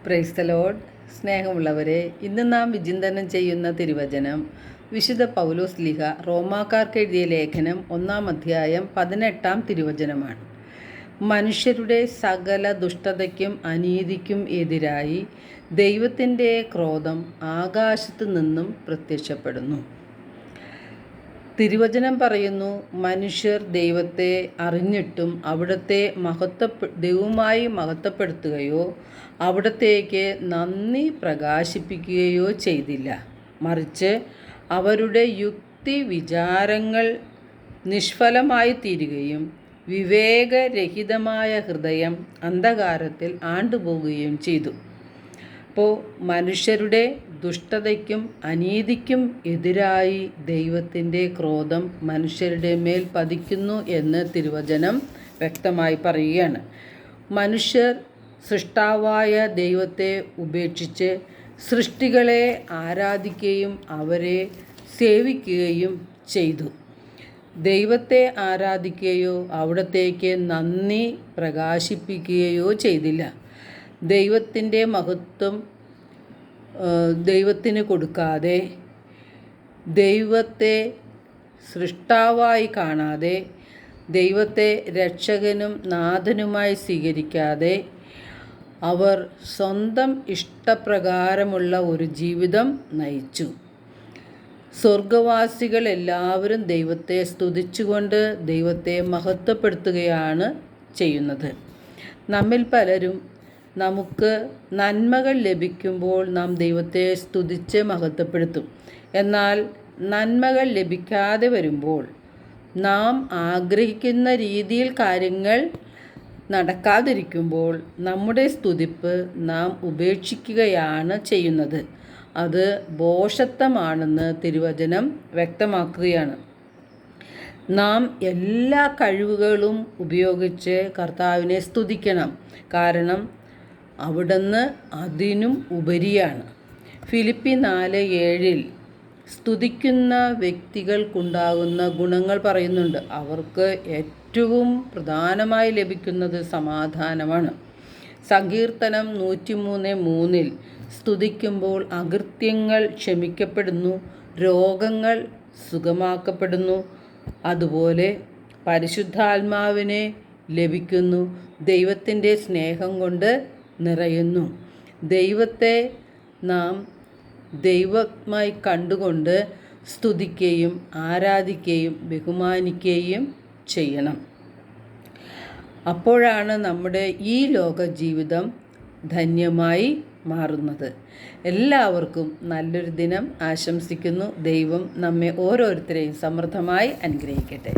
Praise the Lord. സ്നേഹമുള്ളവരെ, ഇന്ന് നാം വിചിന്തനം ചെയ്യുന്ന തിരുവചനം വിശുദ്ധ പൗലോസ് ശ്ലീഹ റോമാക്കാർക്ക് എഴുതിയ ലേഖനം 1-ാം അധ്യായം 18-ാം തിരുവചനമാണ്. മനുഷ്യരുടെ സകല ദുഷ്ടതയ്ക്കും അനീതിക്കും എതിരായി ദൈവത്തിൻ്റെ ക്രോധം ആകാശത്തു നിന്നും പ്രത്യക്ഷപ്പെടുന്നു. തിരുവചനം പറയുന്നു, മനുഷ്യർ ദൈവത്തെ അറിഞ്ഞിട്ടും ദൈവവുമായി മഹത്വപ്പെടുത്തുകയോ അവിടത്തേക്ക് നന്ദി പ്രകാശിപ്പിക്കുകയോ ചെയ്തില്ല. മറിച്ച് അവരുടെ യുക്തി വിചാരങ്ങൾ നിഷ്ഫലമായി തീരുകയും വിവേകരഹിതമായ ഹൃദയം അന്ധകാരത്തിൽ ആണ്ടുപോകുകയും ചെയ്തു. അപ്പോൾ മനുഷ്യരുടെ ദുഷ്ടതയ്ക്കും അനീതിക്കും എതിരായി ദൈവത്തിൻ്റെ ക്രോധം മനുഷ്യരുടെ മേൽ പതിക്കുന്നു എന്ന് തിരുവചനം വ്യക്തമായി പറയുകയാണ്. മനുഷ്യർ സൃഷ്ടാവായ ദൈവത്തെ ഉപേക്ഷിച്ച് സൃഷ്ടികളെ ആരാധിക്കുകയും അവരെ സേവിക്കുകയും ചെയ്തു. ദൈവത്തെ ആരാധിക്കുകയോ അവിടത്തേക്ക് നന്ദി പ്രകാശിപ്പിക്കുകയോ ചെയ്തില്ല. ദൈവത്തിൻ്റെ മഹത്വം ദൈവത്തിന് കൊടുക്കാതെ, ദൈവത്തെ സൃഷ്ടാവായി കാണാതെ, ദൈവത്തെ രക്ഷകനും നാഥനുമായി സ്വീകരിക്കാതെ അവർ സ്വന്തം ഇഷ്ടപ്രകാരമുള്ള ഒരു ജീവിതം നയിച്ചു. സ്വർഗവാസികൾ എല്ലാവരും ദൈവത്തെ സ്തുതിച്ചുകൊണ്ട് ദൈവത്തെ മഹത്വപ്പെടുത്തുകയാണ് ചെയ്യുന്നത്. നമ്മിൽ പലരും നമുക്ക് നന്മകൾ ലഭിക്കുമ്പോൾ നാം ദൈവത്തെ സ്തുതിച്ച് മഹത്വപ്പെടുത്തും. എന്നാൽ നന്മകൾ ലഭിക്കാതെ വരുമ്പോൾ, നാം ആഗ്രഹിക്കുന്ന രീതിയിൽ കാര്യങ്ങൾ നടക്കാതിരിക്കുമ്പോൾ നമ്മുടെ സ്തുതിപ്പ് നാം ഉപേക്ഷിക്കുകയാണ് ചെയ്യുന്നത്. അത് ഭോഷത്വമാണെന്ന് തിരുവചനം വ്യക്തമാക്കുകയാണ്. നാം എല്ലാ കഴിവുകളും ഉപയോഗിച്ച് കർത്താവിനെ സ്തുതിക്കണം. കാരണം അവിടുന്ന് അതിനും ഉപരിയാണ്. ഫിലിപ്പി 4:7 സ്തുതിക്കുന്ന വ്യക്തികൾക്കുണ്ടാകുന്ന ഗുണങ്ങൾ പറയുന്നുണ്ട്. അവർക്ക് ഏറ്റവും പ്രധാനമായി ലഭിക്കുന്നത് സമാധാനമാണ്. സങ്കീർത്തനം 103:3 സ്തുതിക്കുമ്പോൾ അകൃത്യങ്ങൾ ക്ഷമിക്കപ്പെടുന്നു, രോഗങ്ങൾ സുഖമാക്കപ്പെടുന്നു, അതുപോലെ പരിശുദ്ധാത്മാവിനെ ലഭിക്കുന്നു, ദൈവത്തിൻ്റെ സ്നേഹം കൊണ്ട് നിറയുന്നു. ദൈവത്തെ നാം ദൈവമായി കണ്ടുകൊണ്ട് സ്തുതിക്കുകയും ആരാധിക്കുകയും ബഹുമാനിക്കുകയും ചെയ്യണം. അപ്പോഴാണ് നമ്മുടെ ഈ ലോക ജീവിതം ധന്യമായി മാറുന്നത്. എല്ലാവർക്കും നല്ലൊരു ദിനം ആശംസിക്കുന്നു. ദൈവം നമ്മെ ഓരോരുത്തരെയും സമൃദ്ധമായി അനുഗ്രഹിക്കട്ടെ.